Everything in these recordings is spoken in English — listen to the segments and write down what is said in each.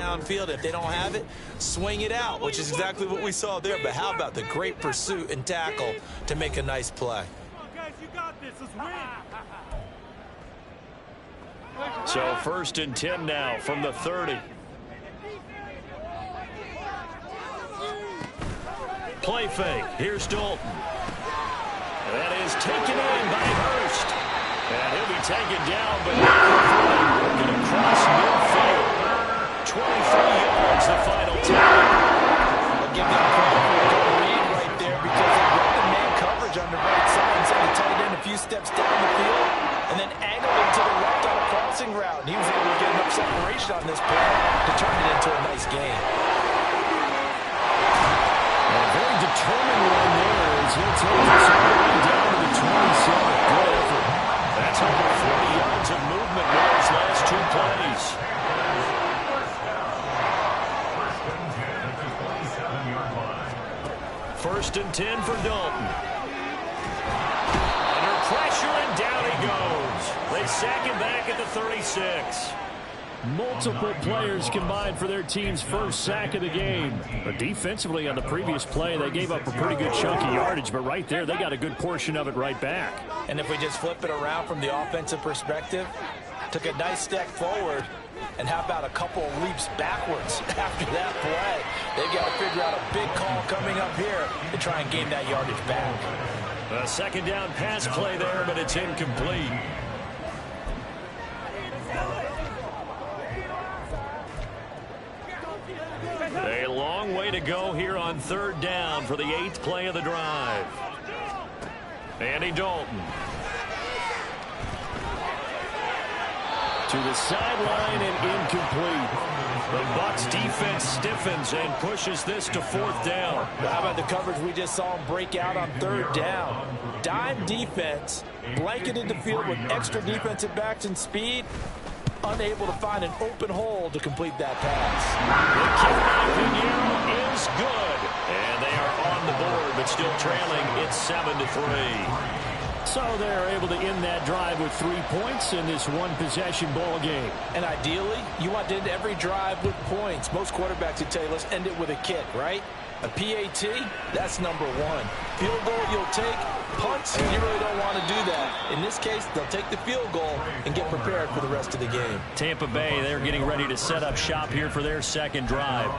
downfield. If they don't have it, swing it out, which is exactly what we saw there. But how about the great pursuit and tackle to make a nice play? Guys, you got this. Let's win. So 1st and 10 now from the 30. Play fake. Here's Dalton. That is taken in by Hurst. And he'll be taken down, but working across midfield. 23 yards, the final time. I'll give them credit for a good read right there because they got the man coverage on the right side and sent the tight end a few steps down the field and then angled him to the left on a crossing route. And he was able to get enough separation on this play to turn it into a nice game. A very determined one there as he'll take this all the way down to the 27. Good effort. That's over 40 yards of movement in those last 2 plays. First and 10 for Dalton. Under pressure, and down he goes. They sack him back at the 36. Multiple players combined for their team's first sack of the game. But defensively on the previous play, they gave up a pretty good chunk of yardage. But right there, they got a good portion of it right back. And if we just flip it around from the offensive perspective, took a nice step forward. And how about a couple of leaps backwards after that play? They've got to figure out a big call coming up here to try and gain that yardage back. A second down pass play there, but it's incomplete. A long way to go here on 3rd down for the 8th play of the drive. Andy Dalton. To the sideline and incomplete. The Bucs defense stiffens and pushes this to 4th down. Well, how about the coverage we just saw him break out on 3rd down? Dime defense, blanketed the field with extra defensive backs and speed, unable to find an open hole to complete that pass. The kick by Pinheiro is good. And they are on the board, but still trailing. It's 7-3. So they're able to end that drive with 3 points in this one-possession ball game. And ideally, you want to end every drive with points. Most quarterbacks would tell you, let's end it with a kick, right? A PAT, that's number 1. Field goal, you'll take. Punts, you really don't want to do that. In this case, they'll take the field goal and get prepared for the rest of the game. Tampa Bay, they're getting ready to set up shop here for their 2nd drive.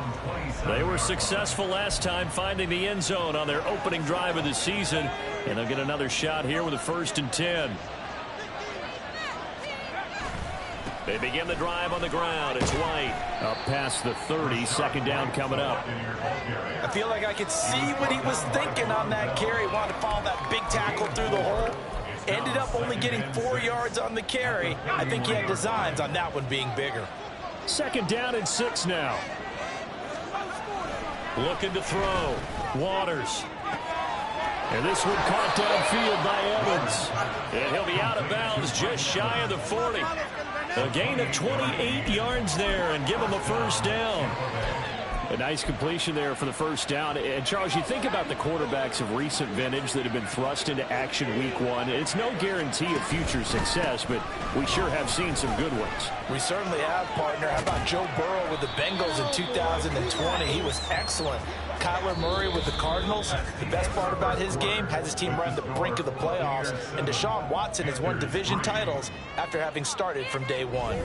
They were successful last time finding the end zone on their opening drive of the season, and they'll get another shot here with a 1st and 10. They begin the drive on the ground. It's White. Up past the 30, 2nd down coming up. I feel like I could see what he was thinking on that carry. Wanted to follow that big tackle through the hole. Ended up only getting 4 yards on the carry. I think he had designs on that one being bigger. 2nd down and 6 now. Looking to throw. Waters. And this one caught downfield by Evans. And he'll be out of bounds just shy of the 40. A gain of 28 yards there and give him a 1st down. A nice completion there for the 1st down. And, Charles, you think about the quarterbacks of recent vintage that have been thrust into action week 1. It's no guarantee of future success, but we sure have seen some good ones. We certainly have, partner. How about Joe Burrow with the Bengals in 2020? He was excellent. Kyler Murray with the Cardinals. The best part about his game has his team right on the brink of the playoffs. And Deshaun Watson has won division titles after having started from day 1.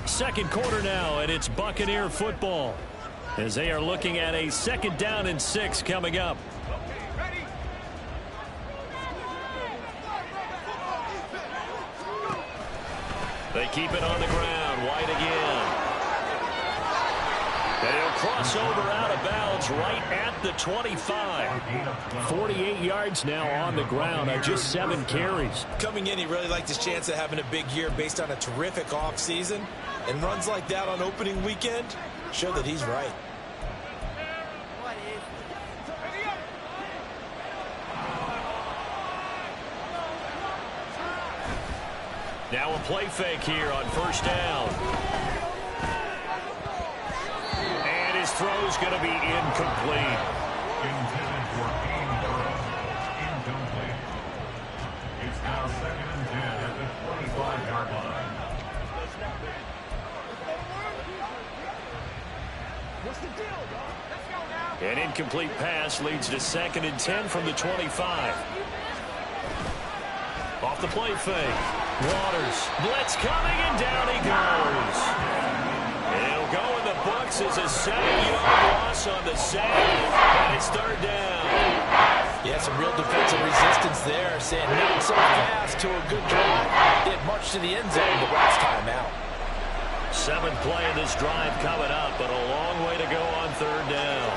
2nd quarter now, and it's Buccaneer football, as they are looking at a 2nd down and 6 coming up. They keep it on the ground. White again. And he'll cross over out of bounds right at the 25. 48 yards now on the ground on just 7 carries. Coming in, he really liked his chance of having a big year based on a terrific offseason. And runs like that on opening weekend show that he's right. Now a play fake here on 1st down. And his throw's going to be incomplete. Intended for Dean Burrow. Incomplete. It's now 2nd and 10 at the 25-yard line. An incomplete pass leads to 2nd and 10 from the 25. Off the play fake. Waters. Blitz coming, and down he goes. It'll go in the books as a 7-yard loss on the save, and it's 3rd down. Yeah, some real defensive resistance there, saying not so fast to a good drive. Did much to the end zone the last time out. 7th play of this drive coming up, but a long way to go on 3rd down.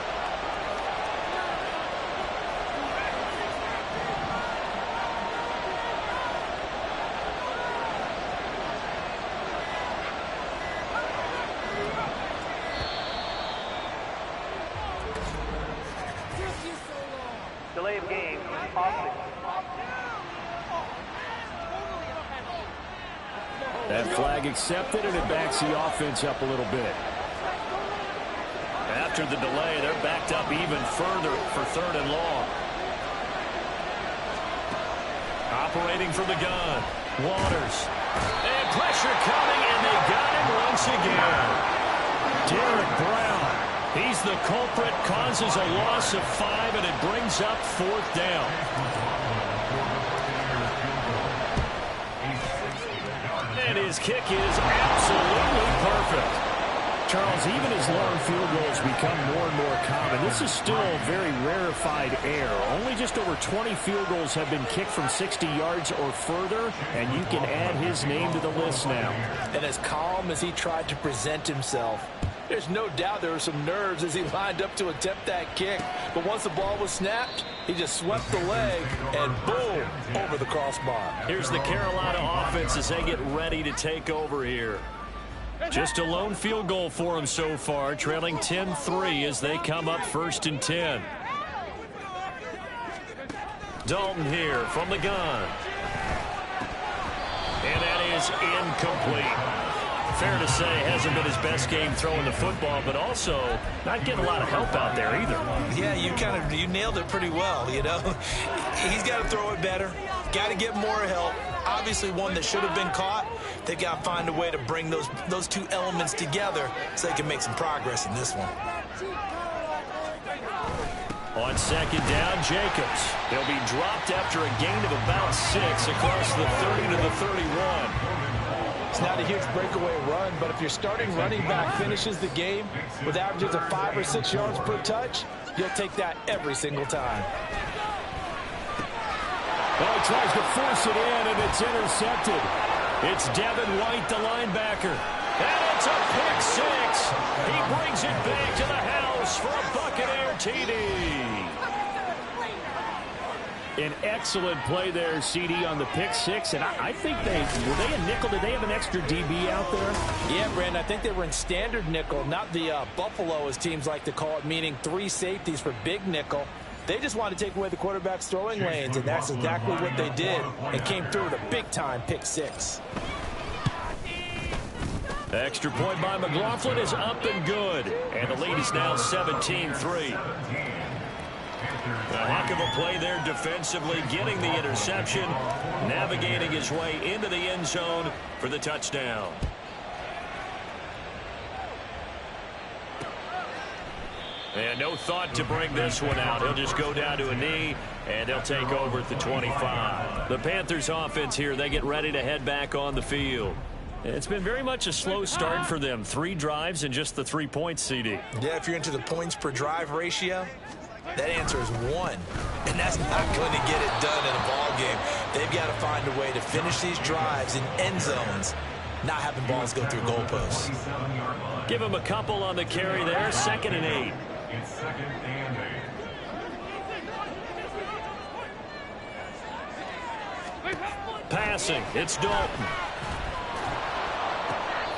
Delay of game, offense. That flag accepted, and it backs the offense up a little bit. After the delay, they're backed up even further for 3rd and long. Operating from the gun. Waters. And pressure coming, and they got him once again. Derek Brown. He's the culprit, causes a loss of 5, and it brings up 4th down. And his kick is absolutely perfect. Charles, even as long field goals become more and more common, this is still a very rarefied air. Only just over 20 field goals have been kicked from 60 yards or further, and you can add his name to the list now. And as calm as he tried to present himself, there's no doubt there were some nerves as he lined up to attempt that kick. But once the ball was snapped, he just swept the leg and boom, over the crossbar. Here's the Carolina offense as they get ready to take over here. Just a lone field goal for them so far, trailing 10-3 as they come up 1st and 10. Dalton here from the gun. And that is incomplete. Fair to say, hasn't been his best game throwing the football, but also not getting a lot of help out there either. Yeah, you nailed it pretty well, you know. He's got to throw it better, got to get more help. Obviously one that should have been caught. They've got to find a way to bring those two elements together so they can make some progress in this one. On 2nd down, Jacobs. He'll be dropped after a gain of about 6 across the 30 to the 31. It's not a huge breakaway run, but if your starting running back finishes the game with averages of 5 or 6 yards per touch, you'll take that every single time. Well, he tries to force it in, and it's intercepted. It's Devin White, the linebacker. And it's a pick 6. He brings it back to the house for a Buccaneer TD. An excellent play there, CD, on the pick 6. And I think were they a nickel? Did they have an extra DB out there? Yeah, Brandon, I think they were in standard nickel, not the Buffalo, as teams like to call it, meaning 3 safeties for big nickel. They just wanted to take away the quarterback's throwing lanes, and that's exactly what they did, and came through with a big-time pick 6. The extra point by McLaughlin is up and good, and the lead is now 17-3. A heck of a play there defensively, getting the interception, navigating his way into the end zone for the touchdown. And no thought to bring this one out. He'll just go down to a knee, and they'll take over at the 25. The Panthers offense here, they get ready to head back on the field. It's been very much a slow start for them. 3 drives and just the 3 points, CD. Yeah, if you're into the points per drive ratio, that answer is 1. And that's not going to get it done in a ball game. They've got to find a way to finish these drives in end zones, not having balls go through goalposts. Give him a couple on the carry there. 2nd and 8. It's 2nd and 8. Passing, it's Dalton.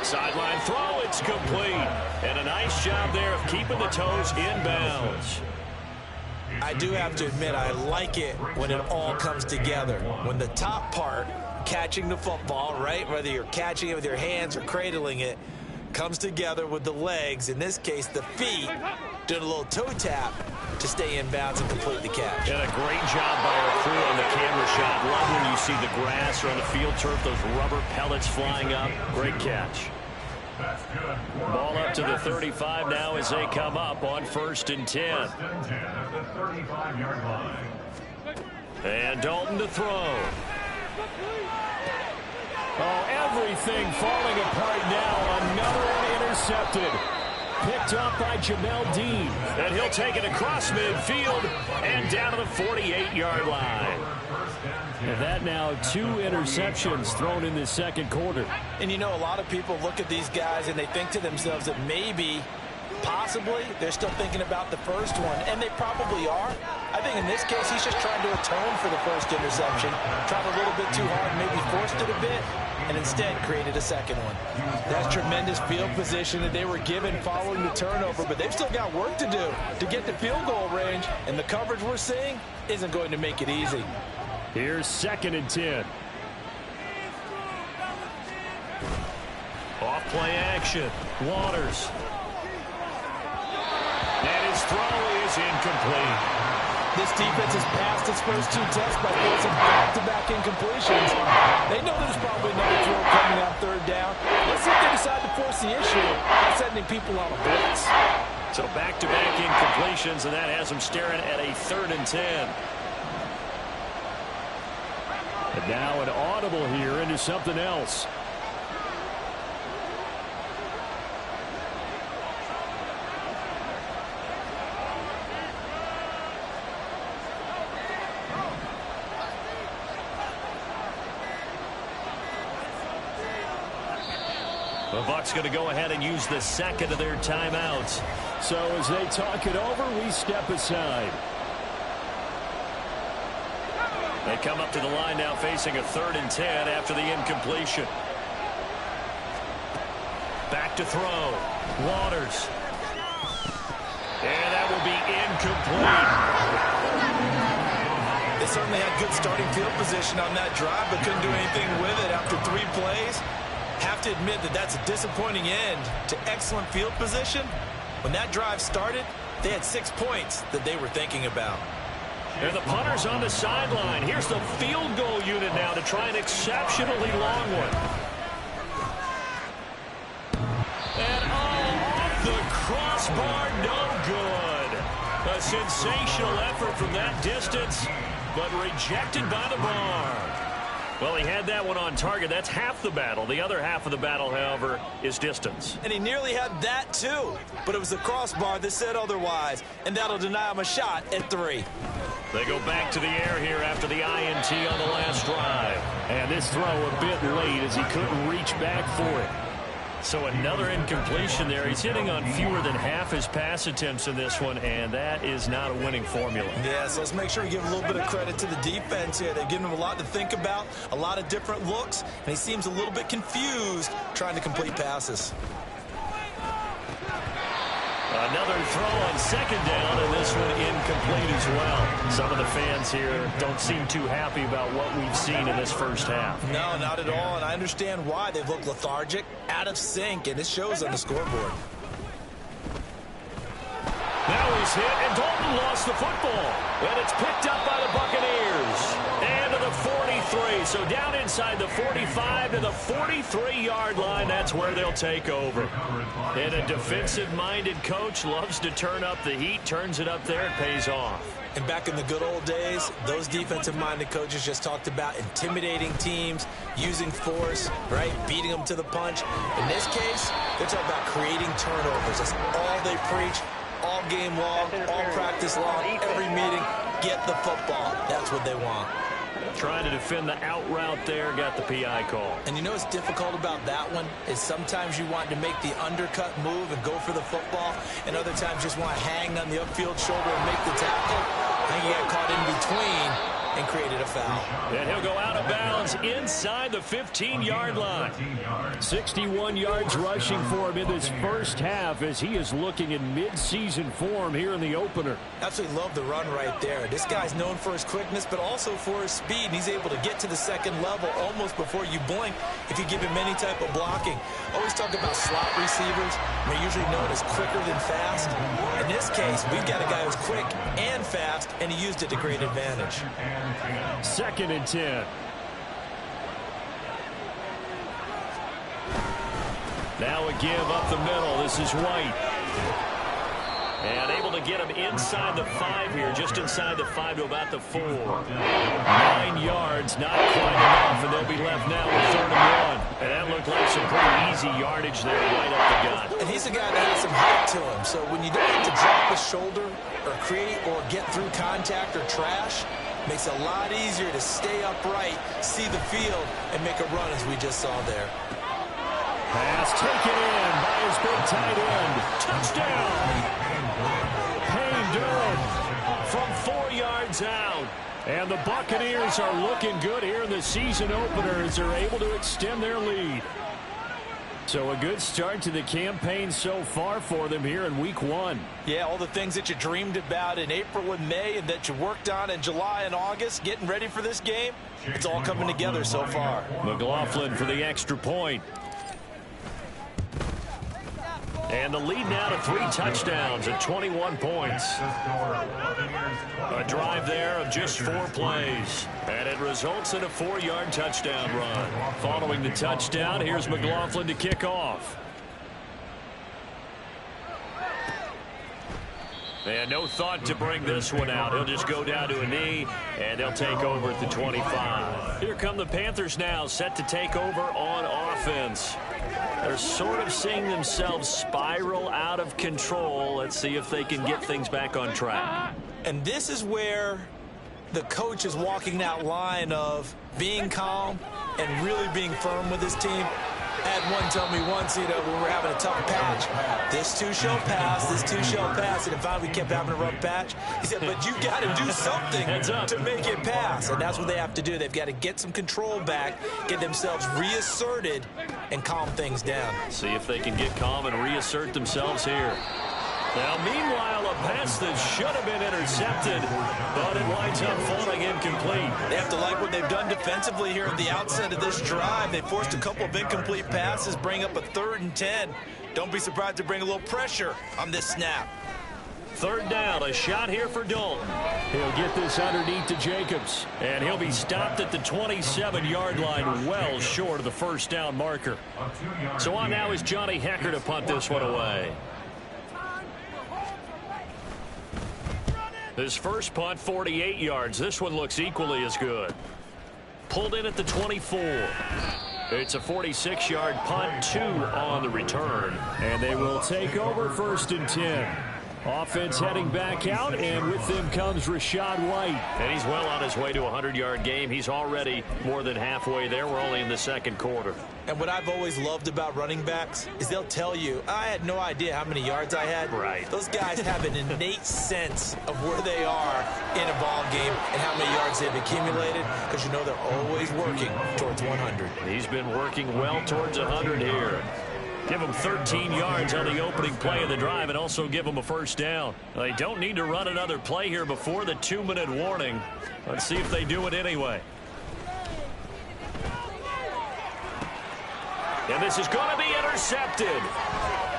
Sideline throw, it's complete. And a nice job there of keeping the toes inbounds. I do have to admit, I like it when it all comes together. When the top part, catching the football, right, whether you're catching it with your hands or cradling it, comes together with the legs, in this case the feet, doing a little toe tap to stay in bounds and complete the catch. And a great job by our crew on the camera shot. Love when you see the grass or on the field turf, those rubber pellets flying up. Great catch. That's good. Ball up to the 35 now as they come up on 1st and 10. 1st and 10 at the 35-yard line. And Dalton to throw. Oh, everything falling apart now. Another one intercepted. Picked up by Jamel Dean. And he'll take it across midfield and down to the 48-yard line. And that now 2 interceptions thrown in the second quarter. And you know, a lot of people look at these guys and they think to themselves that maybe, possibly, they're still thinking about the first one. And they probably are. I think in this case, he's just trying to atone for the first interception. Tried a little bit too hard, maybe forced it a bit, and instead created a second one. That's tremendous field position that they were given following the turnover, but they've still got work to do to get to field goal range, and the coverage we're seeing isn't going to make it easy. Here's 2nd and 10. Off play action. Waters. And his throw is incomplete. This defense has passed its first 2 tests by forcing back-to-back incompletions. They know there's probably another throw coming on 3rd down. Let's see if they decide to force the issue by sending people on a blitz. So back-to-back incompletions, and that has them staring at a 3rd and 10. And now an audible here into something else. The Bucs going to go ahead and use the 2nd of their timeouts. So as they talk it over, we step aside. They come up to the line now facing a 3rd and 10 after the incompletion. Back to throw. Waters. And that will be incomplete. They certainly had good starting field position on that drive, but couldn't do anything with it after 3 plays. Have to admit that that's a disappointing end to excellent field position. When that drive started, they had 6 points that they were thinking about. And the punter's on the sideline. Here's the field goal unit now to try an exceptionally long one. And off the crossbar, no good. A sensational effort from that distance, but rejected by the bar. Well, he had that one on target. That's half the battle. The other half of the battle, however, is distance. And he nearly had that, too. But it was the crossbar that said otherwise, and that'll deny him a shot at 3. They go back to the air here after the INT on the last drive. And this throw a bit late as he couldn't reach back for it. So another incompletion there. He's hitting on fewer than half his pass attempts in this one, and that is not a winning formula. Yeah, so let's make sure we give a little bit of credit to the defense here. They've given him a lot to think about, a lot of different looks, and he seems a little bit confused trying to complete passes. Another throw on 2nd down, and this one incomplete as well. Some of the fans here don't seem too happy about what we've seen in this first half. No, not at all, and I understand why. They've looked lethargic, out of sync, and it shows on the scoreboard. Now he's hit, and Dalton lost the football. And it's picked up by the Buccaneers. And to the 43. So down inside the 45 to the 43-yard line. That's where they'll take over. And a defensive-minded coach loves to turn up the heat, turns it up there, it pays off. And back in the good old days, those defensive-minded coaches just talked about intimidating teams, using force, right, beating them to the punch. In this case, they're talking about creating turnovers. That's all they preach. All game long, all practice long, every meeting, get the football. That's what they want. Trying to defend the out route there, got the PI call. And you know what's difficult about that one is sometimes you want to make the undercut move and go for the football, and other times just want to hang on the upfield shoulder and make the tackle. I think he got caught in between and created a foul. And he'll go out of bounds inside the 15-yard line. 61 yards rushing for him in this first half as he is looking in mid-season form here in the opener. Absolutely love the run right there. This guy's known for his quickness, but also for his speed. And he's able to get to the second level almost before you blink if you give him any type of blocking. Always talk about slot receivers. They're usually known as quicker than fast. In this case, we've got a guy who's quick and fast, and he used it to great advantage. 2nd and 10. Now a give up the middle. This is White. And able to get him inside the 5 here, just inside the 5 to about the 4. 9 yards, not quite enough, and they'll be left now with 3rd and 1. And that looked like some pretty easy yardage there right up the gut. And he's a guy that has some height to him, so when you don't have to drop his shoulder or create or get through contact or trash, makes it a lot easier to stay upright, see the field, and make a run as we just saw there. Pass taken in by his big tight end. Touchdown! Payne Durham From 4 yards out. And the Buccaneers are looking good here in the season opener as they're able to extend their lead. So a good start to the campaign so far for them here in week 1. Yeah, all the things that you dreamed about in April and May and that you worked on in July and August, getting ready for this game, it's all coming together so far. McLaughlin for the extra point. And the lead now to 3 touchdowns at 21 points. A drive there of just 4 plays. And it results in a 4-yard touchdown run. Following the touchdown, here's McLaughlin to kick off. And no thought to bring this one out. He'll just go down to a knee, and they'll take over at the 25. Here come the Panthers now, set to take over on offense. They're sort of seeing themselves spiral out of control. Let's see if they can get things back on track. And this is where the coach is walking that line of being calm and really being firm with his team. I had one tell me once, when we're having a tough patch, this too shall pass, this too shall pass, and finally we kept having a rough patch. He said, but you got to do something to make it pass, and that's what they have to do. They've got to get some control back, get themselves reasserted, and calm things down. See if they can get calm and reassert themselves here. Now, meanwhile, a pass that should have been intercepted, but it winds up falling incomplete. They have to like what they've done defensively here at the outset of this drive. They forced a couple of incomplete passes, bring up a 3rd and 10. Don't be surprised to bring a little pressure on this snap. 3rd down, a shot here for Dalton. He'll get this underneath to Jacobs. And he'll be stopped at the 27-yard line, well short of the 1st down marker. So on now is Johnny Hecker to punt this one away. His first punt, 48 yards. This one looks equally as good. Pulled in at the 24. It's a 46-yard punt, 2 on the return. And they will take over 1st and 10. Offense heading back out, and with them comes Rachaad White. And he's well on his way to a 100-yard game. He's already more than halfway there. We're only in the 2nd quarter. And what I've always loved about running backs is they'll tell you, I had no idea how many yards I had. Right. Those guys have an innate sense of where they are in a ball game and how many yards they've accumulated, because they're always working towards 100. He's been working well towards 100 here. Give them 13 yards on the opening play of the drive and also give them a 1st down. They don't need to run another play here before the 2-minute warning. Let's see if they do it anyway. And this is going to be intercepted.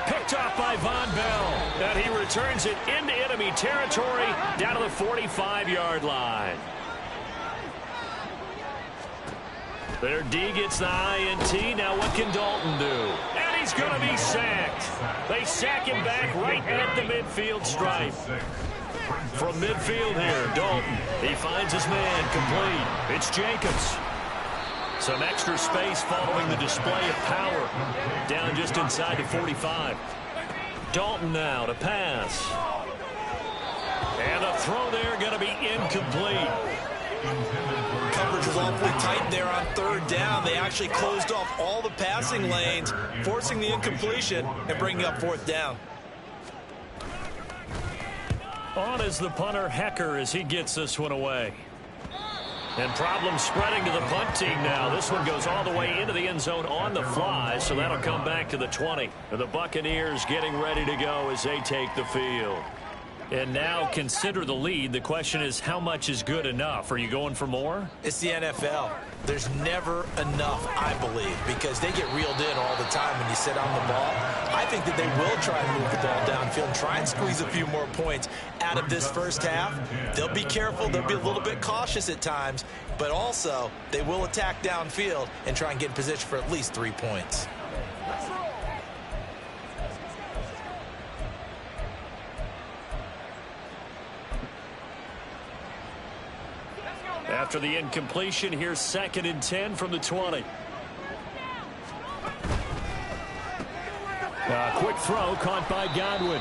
Picked off by Von Bell. And he returns it into enemy territory down to the 45-yard line. Their D gets the INT. Now what can Dalton do? And he's going to be sacked. They sack him back right at the midfield stripe. From midfield here, Dalton. He finds his man complete. It's Jacobs. Some extra space following the display of power. Down just inside the 45. Dalton now to pass. And a throw there going to be incomplete. Coverage was awfully tight there on 3rd down. They actually closed off all the passing lanes, forcing the incompletion and bringing up 4th down. On is the punter Hecker as he gets this one away. And problems spreading to the punt team now. This one goes all the way into the end zone on the fly, so that'll come back to the 20. And the Buccaneers getting ready to go as they take the field. And now consider the lead. The question is, how much is good enough? Are you going for more? It's the NFL. There's never enough, I believe, because they get reeled in all the time when you sit on the ball. I think that they will try and move the ball downfield and try and squeeze a few more points out of this 1st half. They'll be careful. They'll be a little bit cautious at times, but also they will attack downfield and try and get in position for at least 3 points. After the incompletion, here's 2nd and 10 from the 20. Quick throw caught by Godwin.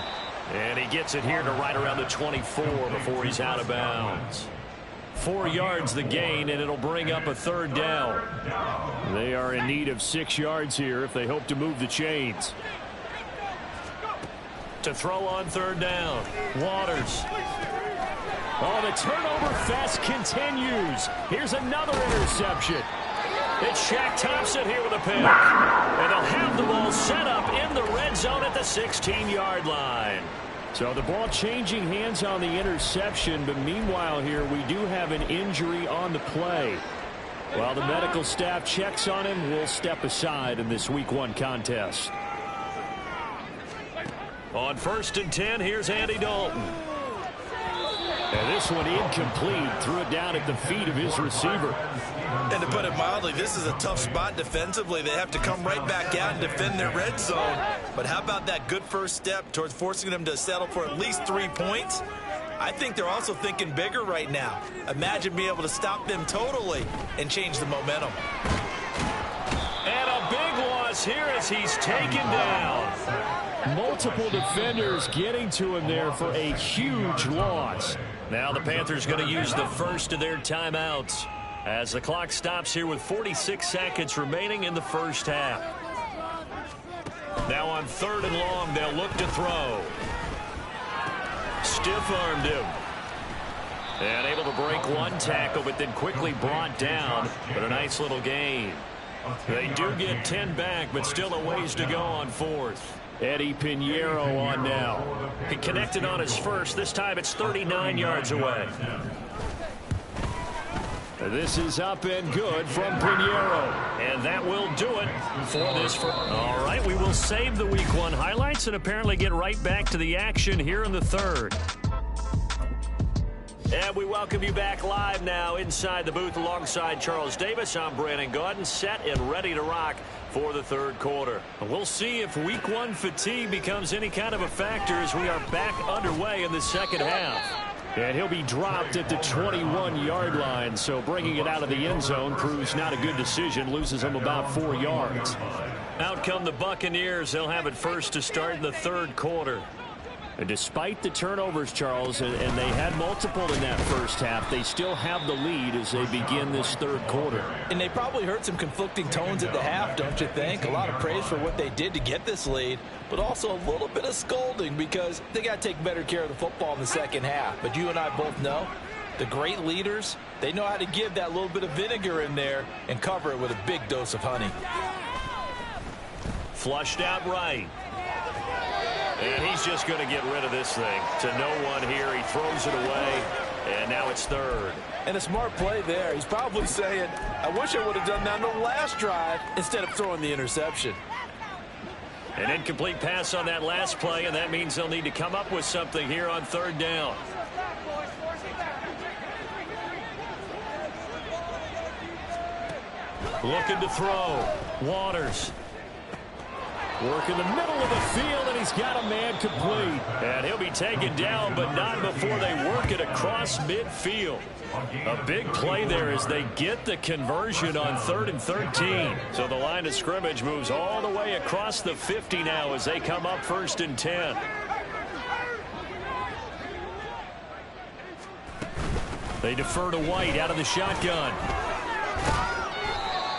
And he gets it here to right around the 24 before he's out of bounds. 4 yards the gain, and it'll bring up a 3rd down. They are in need of 6 yards here if they hope to move the chains. To throw on 3rd down, Waters. Oh, the turnover fest continues. Here's another interception. It's Shaq Thompson here with a pick. And they'll have the ball set up in the red zone at the 16-yard line. So the ball changing hands on the interception, but meanwhile here we do have an injury on the play. While the medical staff checks on him, we'll step aside in this Week 1 contest. On 1st and 10, here's Andy Dalton. And this one incomplete. Threw it down at the feet of his receiver. And to put it mildly, this is a tough spot defensively. They have to come right back out and defend their red zone. But how about that good first step towards forcing them to settle for at least 3 points? I think they're also thinking bigger right now. Imagine being able to stop them totally and change the momentum. And a big loss here as he's taken down. Multiple defenders getting to him there for a huge loss. Now the Panthers going to use the first of their timeouts as the clock stops here with 46 seconds remaining in the first half. Now on 3rd and long, they'll look to throw. Stiff-armed him. And able to break 1 tackle, but then quickly brought down. But a nice little gain. They do get 10 back, but still a ways to go on 4th. Eddie Pinheiro on now. He connected on his first. This time it's 39 yards away. This is up and good from Pinheiro. And that will do it for this. All right, we will save the Week 1 highlights and apparently get right back to the action here in the 3rd. And we welcome you back live now inside the booth alongside Charles Davis. I'm Brandon Gaudin, set and ready to rock for the 3rd quarter. We'll see if Week 1 fatigue becomes any kind of a factor as we are back underway in the 2nd half. And he'll be dropped at the 21-yard line, so bringing it out of the end zone proves not a good decision, loses him about 4 yards. Out come the Buccaneers. They'll have it first to start in the 3rd quarter. And despite the turnovers, Charles, and they had multiple in that first half, they still have the lead as they begin this 3rd quarter. And they probably heard some conflicting tones at the half, don't you think? A lot of praise for what they did to get this lead, but also a little bit of scolding because they got to take better care of the football in the 2nd half. But you and I both know the great leaders, they know how to give that little bit of vinegar in there and cover it with a big dose of honey. Flushed out right. And he's just going to get rid of this thing to no one here. He throws it away, and now it's 3rd. And a smart play there. He's probably saying, I wish I would have done that on the last drive instead of throwing the interception. An incomplete pass on that last play, and that means they'll need to come up with something here on 3rd down. Looking to throw. Waters. Work in the middle of the field, and he's got a man complete. And he'll be taken down, but not before they work it across midfield. A big play there as they get the conversion on 3rd and 13. So the line of scrimmage moves all the way across the 50 now as they come up 1st and 10. They defer to White out of the shotgun.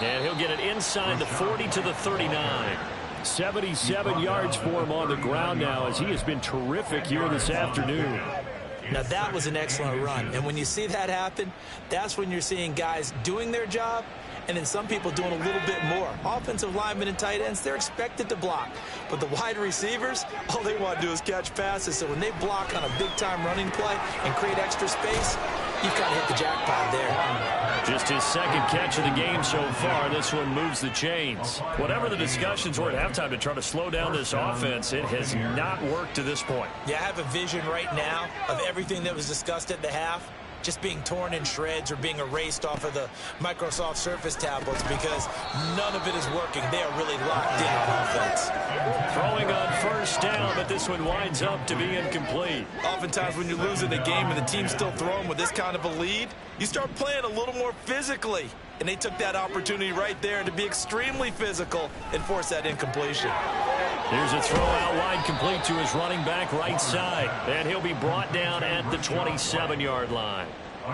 And he'll get it inside the 40 to the 39. 77 yards for him on the ground now as he has been terrific here this afternoon. Now that was an excellent run, and when you see that happen, that's when you're seeing guys doing their job and then some people doing a little bit more. Offensive linemen and tight ends, they're expected to block. But the wide receivers, all they want to do is catch passes. So when they block on a big-time running play and create extra space, you've kind of hit the jackpot there. Just his 2nd catch of the game so far. This one moves the chains. Whatever the discussions were at halftime to try to slow down this offense, it has not worked to this point. Yeah, I have a vision right now of everything that was discussed at the half just being torn in shreds or being erased off of the Microsoft Surface tablets because none of it is working. They are really locked in on offense. Throwing on first down, but this one winds up to be incomplete. Oftentimes when you're losing a game and the team's still throwing with this kind of a lead, you start playing a little more physically. And they took that opportunity right there to be extremely physical and force that incompletion. Here's a throw out wide, complete to his running back right side. And he'll be brought down at the 27-yard line.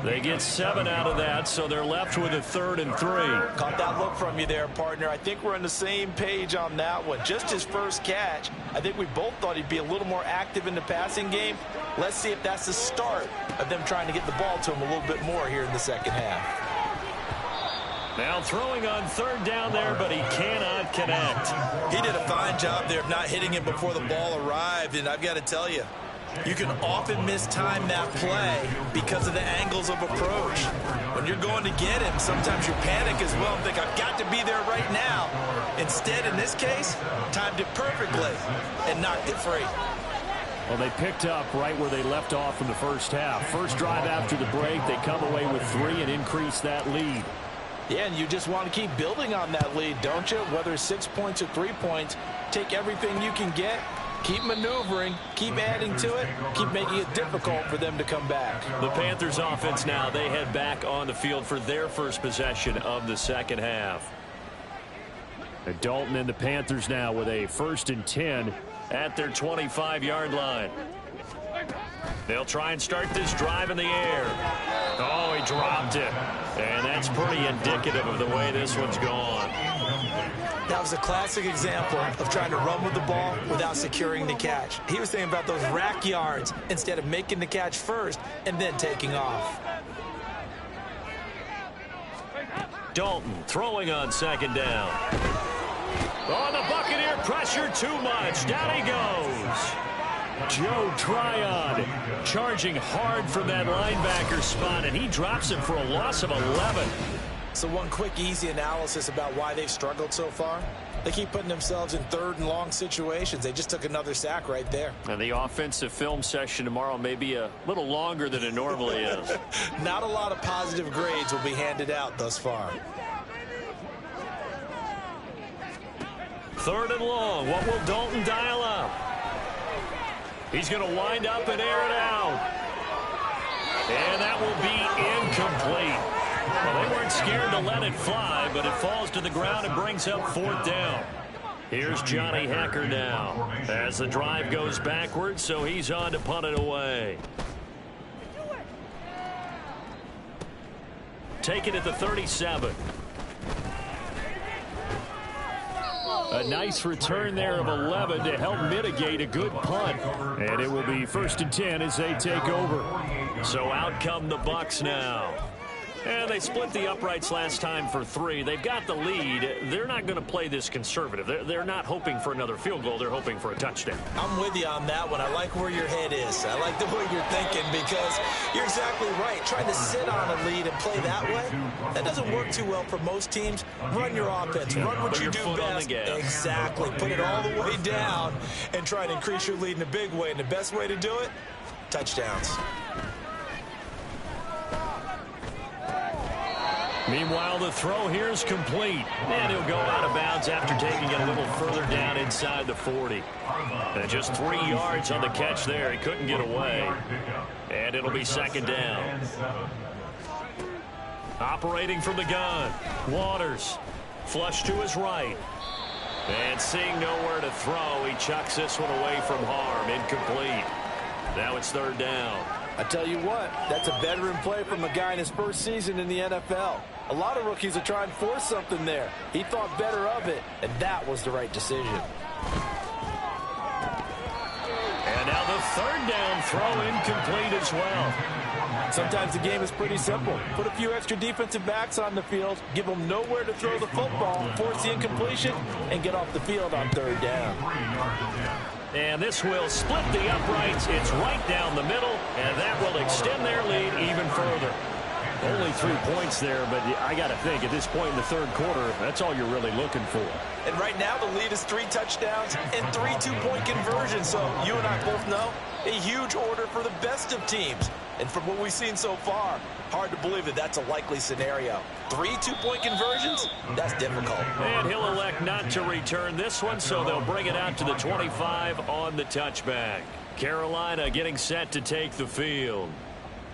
They get 7 out of that, so they're left with a 3rd and 3. Caught that look from you there, partner. I think we're on the same page on that one. Just his first catch. I think we both thought he'd be a little more active in the passing game. Let's see if that's the start of them trying to get the ball to him a little bit more here in the second half. Now throwing on 3rd down there, but he cannot connect. He did a fine job there of not hitting him before the ball arrived, and I've got to tell you, you can often mistime that play because of the angles of approach. When you're going to get him, sometimes you panic as well and think, I've got to be there right now. Instead, in this case, timed it perfectly and knocked it free. Well, they picked up right where they left off in the first half. First drive after the break, they come away with 3 and increase that lead. Yeah, and you just want to keep building on that lead, don't you? Whether it's 6 points or 3 points, take everything you can get, keep maneuvering, keep adding to it, keep making it difficult for them to come back. The Panthers offense now, they head back on the field for their first possession of the second half. And Dalton and the Panthers now with a 1st and 10 at their 25-yard line. They'll try and start this drive in the air. Oh, he dropped it. And that's pretty indicative of the way this one's gone. That was a classic example of trying to run with the ball without securing the catch. He was thinking about those rack yards instead of making the catch first and then taking off. Dalton throwing on 2nd down. Oh, the Buccaneer pressure too much. Down he goes. Joe Tryon charging hard from that linebacker spot, and he drops him for a loss of 11. So one quick, easy analysis about why they've struggled so far. They keep putting themselves in 3rd and long situations. They just took another sack right there. And the offensive film session tomorrow may be a little longer than it normally is. Not a lot of positive grades will be handed out thus far. 3rd and long. What will Dalton dial up? He's going to wind up and air it out. And that will be incomplete. Well, they weren't scared to let it fly, but it falls to the ground and brings up 4th down. Here's Johnny Hecker now as the drive goes backwards, so he's on to punt it away. Take it at the 37. A nice return there of 11 to help mitigate a good punt. And it will be 1st and 10 as they take over. So out come the Bucs now. And they split the uprights last time for 3. They've got the lead. They're not going to play this conservative. They're not hoping for another field goal. They're hoping for a touchdown. I'm with you on that one. I like where your head is. I like the way you're thinking because you're exactly right. Trying to sit on a lead and play that way, that doesn't work too well for most teams. Run your offense. Run what you do best. Exactly. Put it all the way down and try to increase your lead in a big way. And the best way to do it, touchdowns. Meanwhile, the throw here is complete. And he'll go out of bounds after taking it a little further down inside the 40. And just 3 yards on the catch there. He couldn't get away. And it'll be 2nd down. Operating from the gun, Waters. Flush to his right. And seeing nowhere to throw, he chucks this one away from harm. Incomplete. Now it's 3rd down. I tell you what, that's a veteran play from a guy in his first season in the NFL. A lot of rookies are trying to force something there. He thought better of it, and that was the right decision. And now the 3rd down throw incomplete as well. Sometimes the game is pretty simple. Put a few extra defensive backs on the field, give them nowhere to throw the football, force the incompletion, and get off the field on 3rd down. And this will split the uprights. It's right down the middle, and that will extend their lead even further. Only 3 points there, but I got to think at this point in the third quarter, that's all you're really looking for. And right now the lead is 3 touchdowns and 3 two-point conversions. So you and I both know a huge order for the best of teams. And from what we've seen so far, hard to believe that that's a likely scenario. 3 two-point conversions? That's difficult. And he'll elect not to return this one, so they'll bring it out to the 25 on the touchback. Carolina getting set to take the field.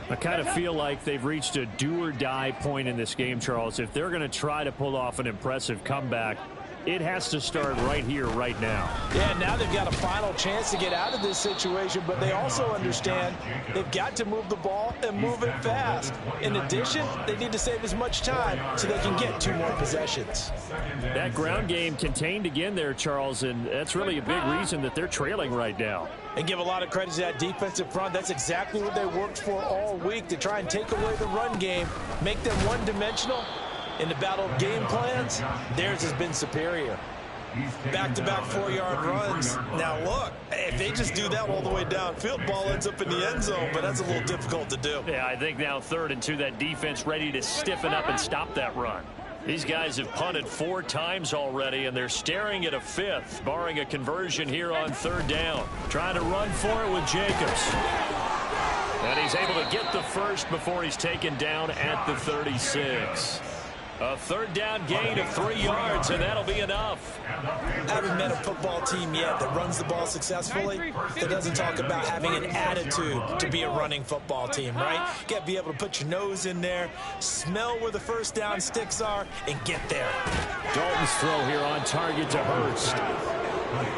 I kind of feel like they've reached a do-or-die point in this game, Charles. If they're going to try to pull off an impressive comeback, it has to start right here, right now. Yeah, now they've got a final chance to get out of this situation, but they also understand they've got to move the ball and move it fast. In addition, they need to save as much time so they can get 2 more possessions. That ground game contained again there, Charles, and that's really a big reason that they're trailing right now. And give a lot of credit to that defensive front. That's exactly what they worked for all week, to try and take away the run game, make them one-dimensional. In the battle of game plans, theirs has been superior. Back-to-back 4-yard runs. Now, look, if they just do that all the way downfield, ball ends up in the end zone, but that's a little difficult to do. Yeah, I think now 3rd and 2, that defense ready to stiffen up and stop that run. These guys have punted 4 times already, and they're staring at a 5th, barring a conversion here on 3rd down. Trying to run for it with Jacobs. And he's able to get the first before he's taken down at the 36. A 3rd down gain of 3 yards, and that'll be enough. I haven't met a football team yet that runs the ball successfully that doesn't talk about having an attitude to be a running football team, right? You got to be able to put your nose in there, smell where the first down sticks are, and get there. Dalton's throw here on target to Hurst.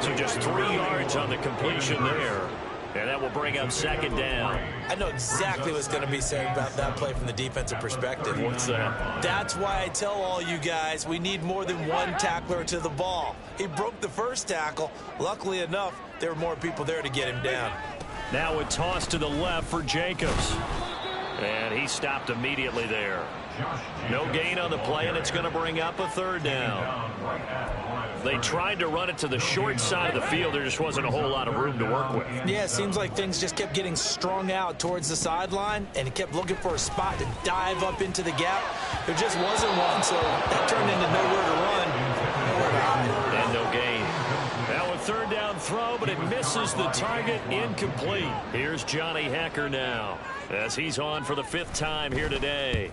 So just 3 yards on the completion there. And that will bring up 2nd down. I know exactly what's going to be said about that play from the defensive perspective. What's that? That's why I tell all you guys we need more than one tackler to the ball. He broke the first tackle. Luckily enough, there were more people there to get him down. Now a toss to the left for Jacobs. And he stopped immediately there. No gain on the play, and it's going to bring up a 3rd down. They tried to run it to the short side of the field. There just wasn't a whole lot of room to work with. Yeah, it seems like things just kept getting strung out towards the sideline, and he kept looking for a spot to dive up into the gap. There just wasn't one, so that turned into nowhere to run, nowhere to hide. And no gain. Now a 3rd down throw, but it misses the target, incomplete. Here's Johnny Hecker now, as he's on for the 5th time here today.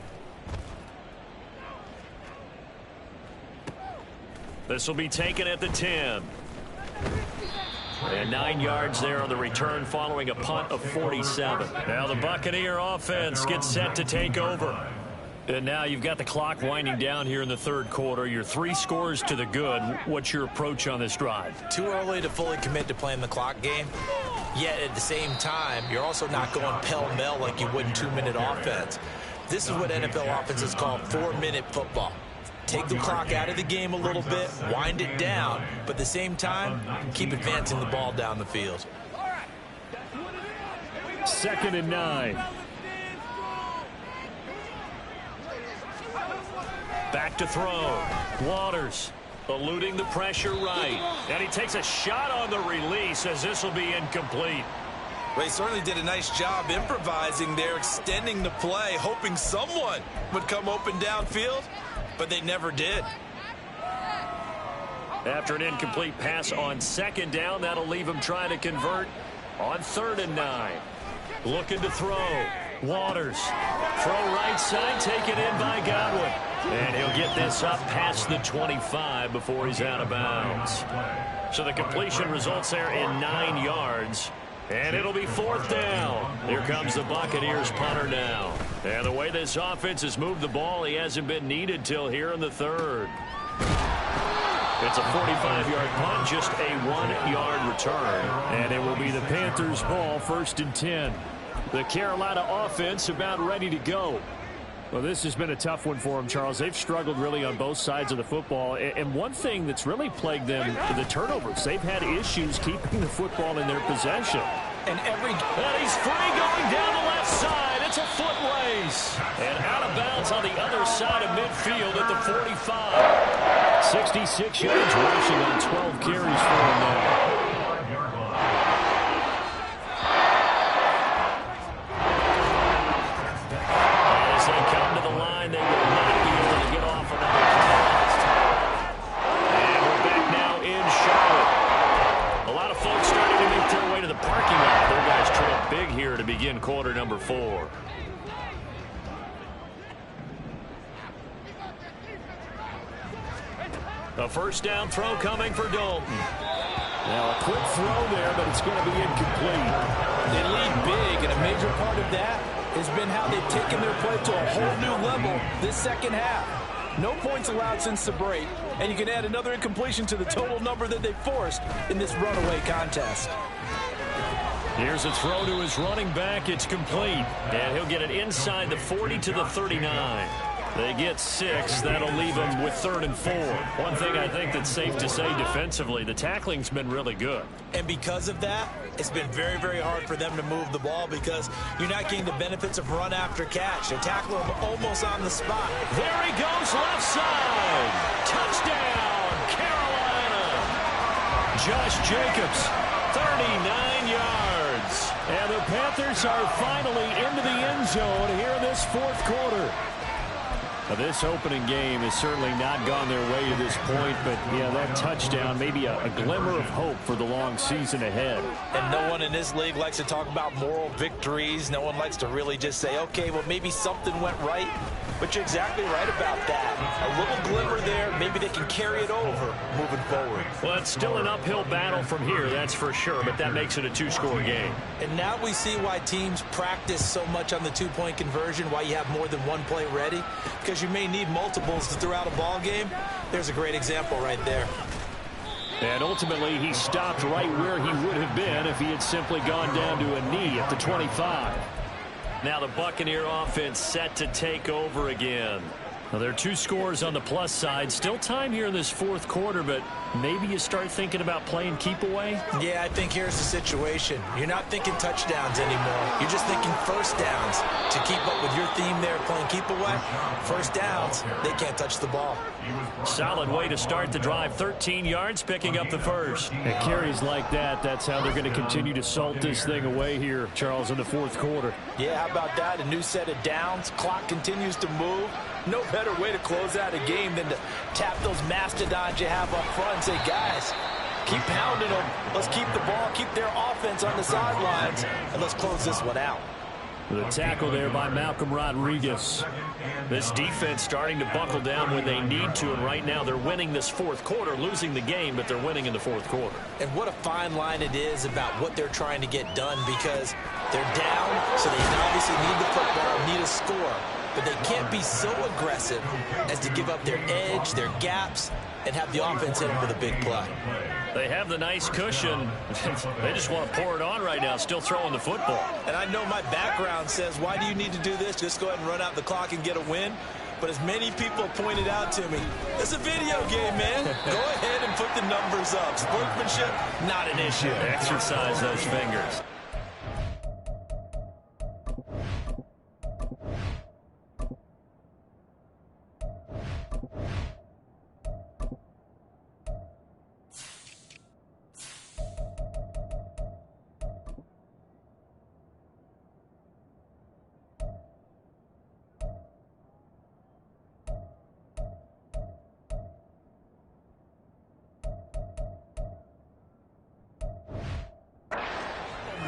This will be taken at the 10. And 9 yards there on the return following a punt of 47. Now the Buccaneer offense gets set to take over. And now you've got the clock winding down here in the 3rd quarter. You're 3 scores to the good. What's your approach on this drive? Too early to fully commit to playing the clock game. Yet at the same time, you're also not going pell-mell like you would in 2-minute offense. This is what NFL offenses call 4-minute football. Take the clock out of the game a little bit, wind it down, but at the same time, keep advancing the ball down the field. 2nd and 9. Back to throw. Waters eluding the pressure right. And he takes a shot on the release as this will be incomplete. Well, he certainly did a nice job improvising there, extending the play, hoping someone would come open downfield, but they never did. After an incomplete pass on 2nd down, that'll leave him trying to convert on 3rd and 9. Looking to throw. Waters. Throw right side, taken in by Godwin. And he'll get this up past the 25 before he's out of bounds. So the completion results there in 9 yards. And it'll be 4th down. Here comes the Buccaneers punter now. And the way this offense has moved the ball, he hasn't been needed till here in the 3rd. It's a 45-yard punt, just a 1-yard return. And it will be the Panthers' ball, 1st and 10. The Carolina offense about ready to go. Well, this has been a tough one for them, Charles. They've struggled really on both sides of the football. And one thing that's really plagued them, the turnovers. They've had issues keeping the football in their possession. And he's free going down the left side. It's a foot race. And out of bounds on the other side of midfield at the 45. 66 yards rushing on 12 carries for him now. begin quarter number 4. A first down throw coming for Dalton. Now a quick throw there, but it's going to be incomplete. They lead big, and a major part of that has been how they've taken their play to a whole new level this second half. No points allowed since the break, and you can add another incompletion to the total number that they forced in this runaway contest. Here's a throw to his running back. It's complete, and he'll get it inside the 40 to the 39. They get 6. That'll leave them with 3rd and 4. One thing I think that's safe to say defensively, the tackling's been really good. And because of that, it's been very, very hard for them to move the ball because you're not getting the benefits of run after catch. They're tackling them almost on the spot. There he goes, left side. Touchdown, Carolina. Josh Jacobs, 39 yards. And the Panthers are finally into the end zone here in this fourth quarter. Now, this opening game has certainly not gone their way to this point, but yeah, that touchdown, maybe a glimmer of hope for the long season ahead. And no one in this league likes to talk about moral victories. No one likes to really just say, okay, well, maybe something went right. But you're exactly right about that. A little glimmer there. Maybe they can carry it over moving forward. Well, it's still an uphill battle from here, that's for sure, but that makes it a 2-score game. And now we see why teams practice so much on the 2-point conversion, why you have more than one play ready, because you may need multiples throughout a ball game. There's a great example right there. And ultimately, he stopped right where he would have been if he had simply gone down to a knee at the 25. Now the Buccaneer offense set to take over again. Now there are 2 scores on the plus side. Still time here in this fourth quarter, but maybe you start thinking about playing keep away? Yeah, I think here's the situation. You're not thinking touchdowns anymore. You're just thinking first downs. To keep up with your theme there, playing keep away, first downs, they can't touch the ball. Solid way to start the drive. 13 yards, picking up the first. And carries like that, that's how they're going to continue to salt this thing away here, Charles, in the fourth quarter. Yeah, how about that? A new set of downs. Clock continues to move. No better way to close out a game than to tap those mastodons you have up front and say, guys, keep pounding them. Let's keep the ball, keep their offense on the sidelines, and let's close this one out. The tackle there by Malcolm Rodriguez. This defense starting to buckle down when they need to, and right now they're winning this fourth quarter, losing the game, but they're winning in the fourth quarter. And what a fine line it is about what they're trying to get done, because they're down, so they obviously need the football, need a score. But they can't be so aggressive as to give up their edge, their gaps, and have the offense hit them with a big play. They have the nice cushion. They just want to pour it on right now, still throwing the football. And I know my background says, why do you need to do this? Just go ahead and run out the clock and get a win. But as many people pointed out to me, it's a video game, man. Go ahead and put the numbers up. Sportsmanship, not an issue. Exercise those fingers.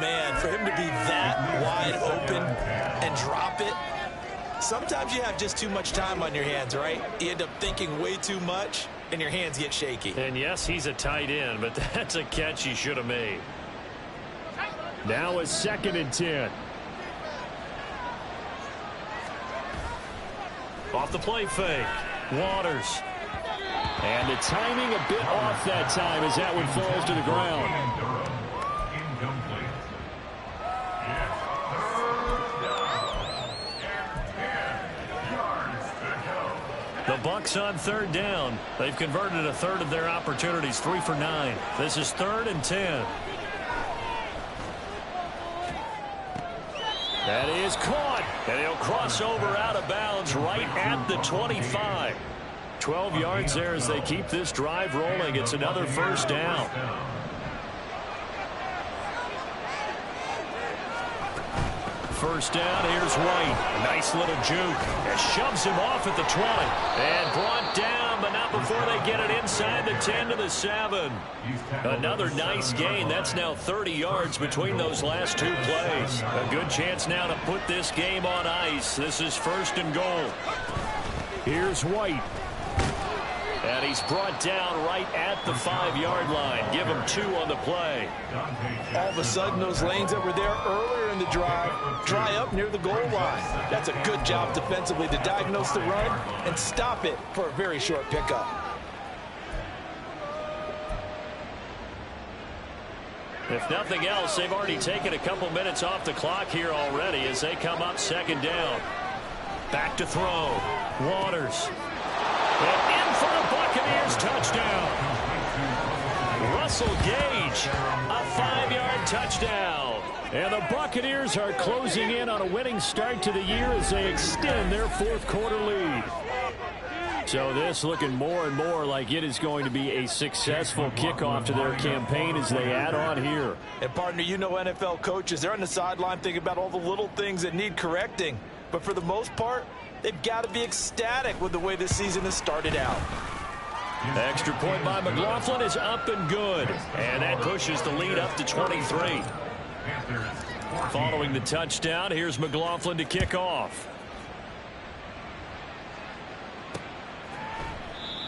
Man, for him to be that wide open and drop it, sometimes you have just too much time on your hands, right? You end up thinking way too much, and your hands get shaky. And yes, he's a tight end, but that's a catch he should have made. Now a 2nd and 10. Off the play fake. Waters. And the timing a bit off that time as that one falls to the ground. The Bucs on 3rd down. They've converted a third of their opportunities, 3 for 9. This is 3rd and 10. That is caught. And he'll cross over out of bounds right at the 25. 12 yards there as they keep this drive rolling. It's another first down. First down, here's White. A nice little juke. It shoves him off at the 20. And brought down, but not Not before they get it inside the 10 to the 7. Another nice gain. That's now 30 yards between those last two plays. A good chance now to put this game on ice. This is 1st and goal. Here's White. And he's brought down right at the 5-yard line. Give him 2 on the play. All of a sudden, those lanes that were there earlier in the drive dry up near the goal line. That's a good job defensively to diagnose the run and stop it for a very short pickup. If nothing else, they've already taken a couple minutes off the clock here already as they come up 2nd down. Back to throw. Waters. And in for the Buccaneers touchdown. Russell Gage, a 5-yard touchdown. And the Buccaneers are closing in on a winning start to the year as they extend their 4th quarter lead. So this looking more and more like it is going to be a successful kickoff to their campaign as they add on here. And partner, you know NFL coaches, they're on the sideline thinking about all the little things that need correcting. But for the most part, they've got to be ecstatic with the way this season has started out. Extra point by McLaughlin is up and good. And that pushes the lead up to 23. Following the touchdown, here's McLaughlin to kick off.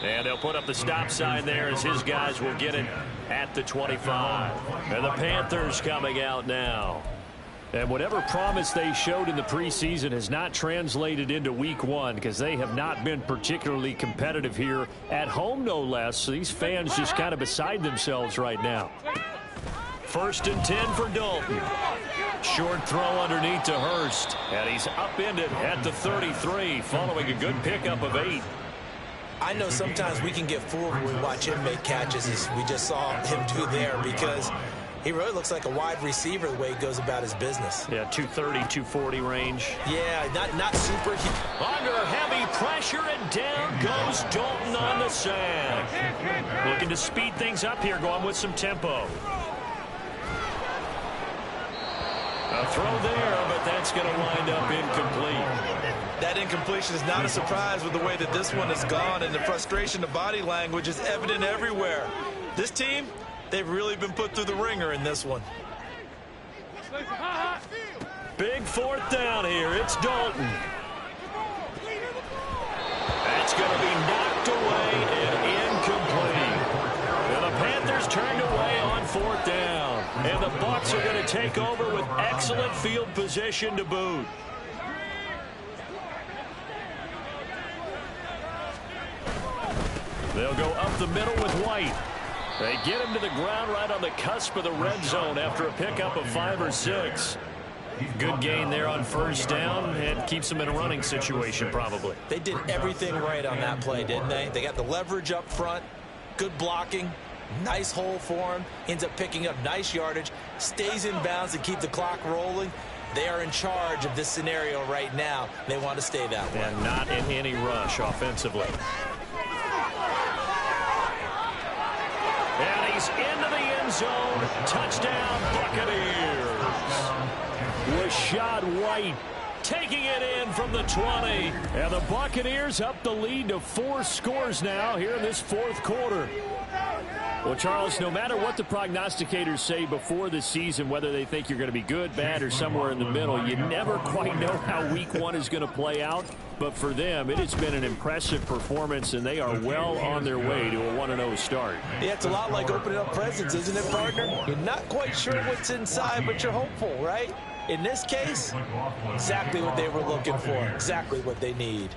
And they'll put up the stop sign there as his guys will get it at the 25. And the Panthers coming out now. And whatever promise they showed in the preseason has not translated into week 1 because they have not been particularly competitive here at home, no less. So these fans just kind of beside themselves right now. 1st and 10 for Dalton. Short throw underneath to Hurst. And he's upended at the 33 following a good pickup of 8. I know sometimes we can get fooled when we watch him make catches as we just saw him do there because he really looks like a wide receiver the way he goes about his business. Yeah, 230, 240 range. Yeah, not super. Under heavy pressure, and down goes Dalton on the sack. Looking to speed things up here, going with some tempo. A throw there, but that's going to wind up incomplete. That incompletion is not a surprise with the way that this one has gone, and the frustration, the body language is evident everywhere. This team, they've really been put through the ringer in this one. Big 4th down here. It's Dalton. That's going to be knocked away and incomplete. And the Panthers turned away on 4th down. And the Bucs are going to take over with excellent field position to boot. They'll go up the middle with White. They get him to the ground right on the cusp of the red zone after a pickup of 5 or 6. Good gain there on 1st down and keeps them in a running situation probably. They did everything right on that play, didn't they? They got the leverage up front, good blocking, nice hole for him, ends up picking up nice yardage, stays in bounds to keep the clock rolling. They are in charge of this scenario right now. They want to stay that way. And not in any rush offensively. And he's into the end zone. Touchdown, Buccaneers. Rashad White taking it in from the 20. And the Buccaneers up the lead to 4 scores now here in this 4th quarter. Well, Charles, no matter what the prognosticators say before the season, whether they think you're going to be good, bad, or somewhere in the middle, you never quite know how week 1 is going to play out. But for them, it has been an impressive performance, and they are well on their way to a 1-0 start. Yeah, it's a lot like opening up presents, isn't it, partner? You're not quite sure what's inside, but you're hopeful, right? In this case, exactly what they were looking for, exactly what they need.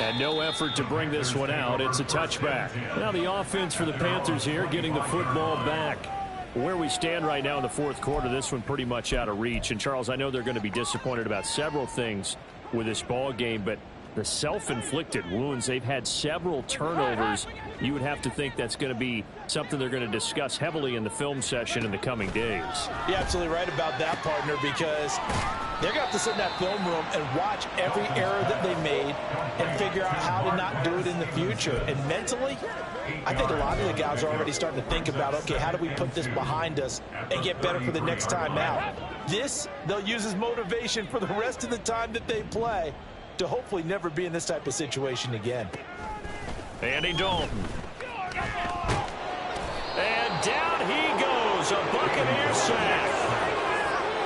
And no effort to bring this one out. It's a touchback. Now the offense for the Panthers here getting the football back. Where we stand right now in the 4th quarter, this one pretty much out of reach. And, Charles, I know they're going to be disappointed about several things with this ball game, but the self-inflicted wounds, they've had several turnovers. You would have to think that's going to be something they're going to discuss heavily in the film session in the coming days. You're absolutely right about that, partner, because they're going to have to sit in that film room and watch every error that they made and figure out how to not do it in the future. And mentally, I think a lot of the guys are already starting to think about, okay, how do we put this behind us and get better for the next time out? this they'll use as motivation for the rest of the time that they play to hopefully never be in this type of situation again. Andy Dalton. And down he goes, a Buccaneer sack.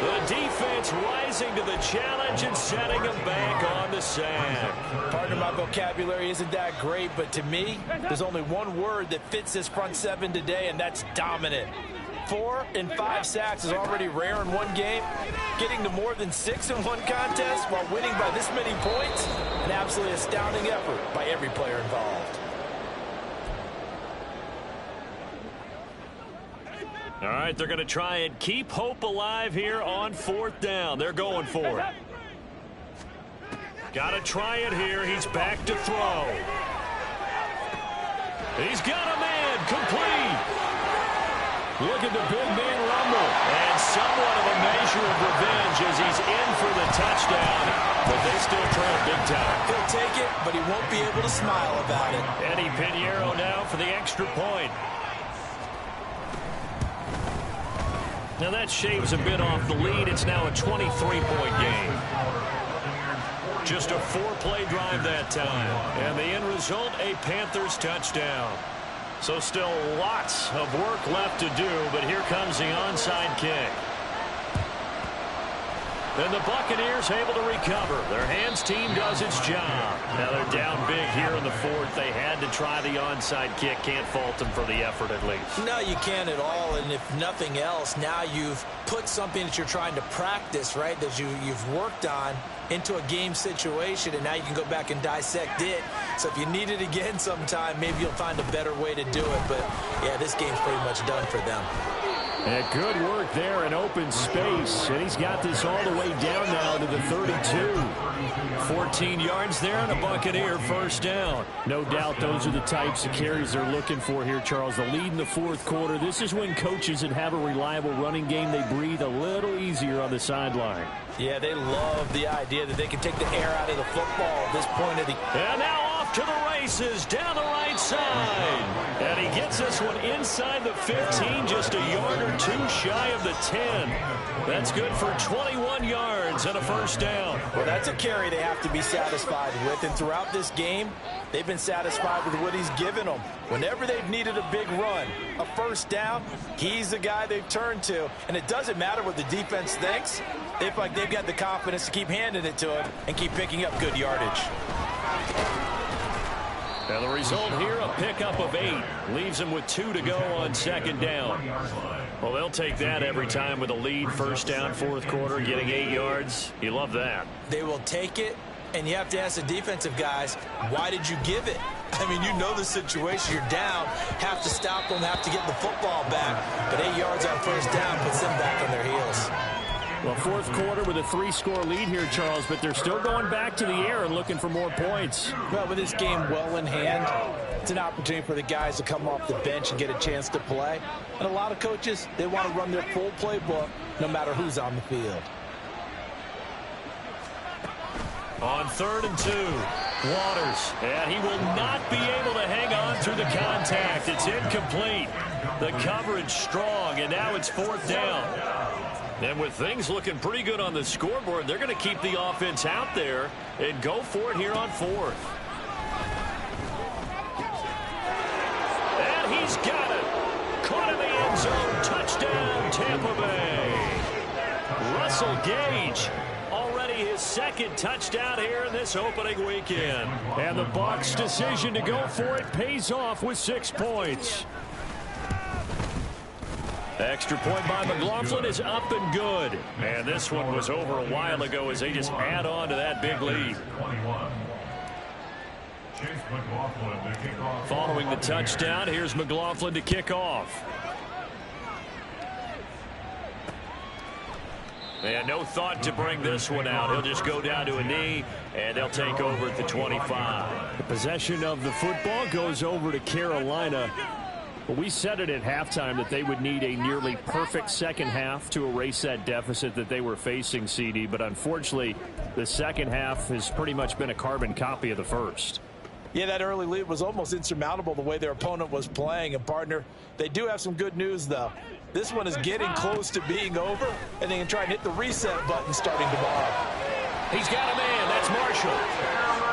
The defense rising to the challenge and setting him back on the sack. Partner, my vocabulary isn't that great, but to me, there's only one word that fits this front seven today, and that's dominant. 4 and 5 sacks is already rare in one game. Getting to more than 6 in one contest while winning by this many points, an absolutely astounding effort by every player involved. All right, they're going to try and keep hope alive here on 4th down. They're going for it. Got to try it here. He's back to throw. He's got a man complete. Look at the big man rumble. And somewhat of a measure of revenge as he's in for the touchdown. But they still trail big time. He'll take it, but he won't be able to smile about it. Eddie Pinheiro now for the extra point. Now that shaves a bit off the lead. It's now a 23-point game. Just a 4-play drive that time. And the end result, a Panthers touchdown. So still lots of work left to do, but here comes the onside kick. Then the Buccaneers able to recover. Their hands team does its job. Now they're down big here in the 4th. They had to try the onside kick. Can't fault them for the effort at least. No, you can't at all. And if nothing else, now you've put something that you're trying to practice, right, that you've worked on into a game situation, and now you can go back and dissect it. So if you need it again sometime, maybe you'll find a better way to do it. But, yeah, this game's pretty much done for them. And good work there in open space. And he's got this all the way down now to the 32. 14 yards there and a Buccaneer first down. No doubt those are the types of carries they're looking for here, Charles. The lead in the 4th quarter. This is when coaches that have a reliable running game, they breathe a little easier on the sideline. Yeah, they love the idea that they can take the air out of the football at this point of the... And now off to the races down the right side. And he gets this one inside the 15, just a yard or 2 shy of the 10. That's good for 21 yards and a first down. Well, that's a carry they have to be satisfied with. And throughout this game, they've been satisfied with what he's given them. Whenever they've needed a big run, a first down, he's the guy they've turned to. And it doesn't matter what the defense thinks. They feel like they've got the confidence to keep handing it to him and keep picking up good yardage. And the result here, a pickup of 8. Leaves them with 2 to go on 2nd down. Well, they'll take that every time with a lead. First down, 4th quarter, getting 8 yards. You love that. They will take it, and you have to ask the defensive guys, why did you give it? I mean, you know the situation. You're down, have to stop them, have to get the football back. But 8 yards on first down puts them back on their heels. Well, 4th quarter with a 3-score lead here, Charles, but they're still going back to the air and looking for more points. Well, with this game well in hand, it's an opportunity for the guys to come off the bench and get a chance to play. And a lot of coaches, they want to run their full playbook no matter who's on the field. On 3rd and 2, Waters, and he will not be able to hang on through the contact. It's incomplete. The coverage strong, and now it's 4th down. And with things looking pretty good on the scoreboard, they're going to keep the offense out there and go for it here on 4th. And he's got it. Caught in the end zone. Touchdown, Tampa Bay. Russell Gage, already his 2nd touchdown here in this opening weekend. And the Bucs' decision to go for it pays off with 6 points. Extra point by McLaughlin is up and good. And this one was over a while ago as they just add on to that big lead. Following the touchdown, here's McLaughlin to kick off. And no thought to bring this one out. He'll just go down to a knee, and they'll take over at the 25. The possession of the football goes over to Carolina. But we said it at halftime that they would need a nearly perfect second half to erase that deficit that they were facing, CD. But unfortunately, the second half has pretty much been a carbon copy of the first. Yeah, that early lead was almost insurmountable the way their opponent was playing. And, partner, they do have some good news, though. This one is getting close to being over, and they can try and hit the reset button starting tomorrow. He's got a man. That's Marshall.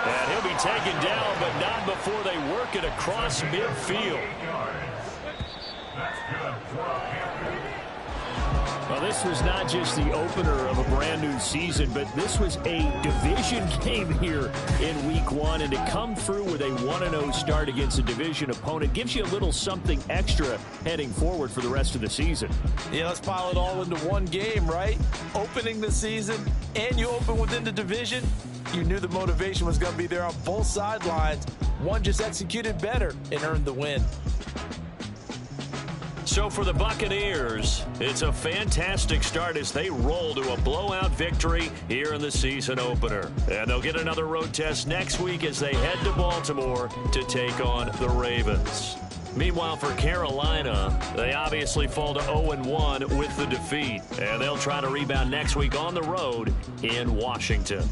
And he'll be taken down, but not before they work it across midfield. Well, this was not just the opener of a brand new season, but this was a division game here in week 1. And to come through with a 1-0 start against a division opponent gives you a little something extra heading forward for the rest of the season. Yeah, let's pile it all into one game, right? Opening the season, and you open within the division. You knew the motivation was going to be there on both sidelines. One just executed better and earned the win. So for the Buccaneers, it's a fantastic start as they roll to a blowout victory here in the season opener. And they'll get another road test next week as they head to Baltimore to take on the Ravens. Meanwhile, for Carolina, they obviously fall to 0-1 with the defeat. And they'll try to rebound next week on the road in Washington.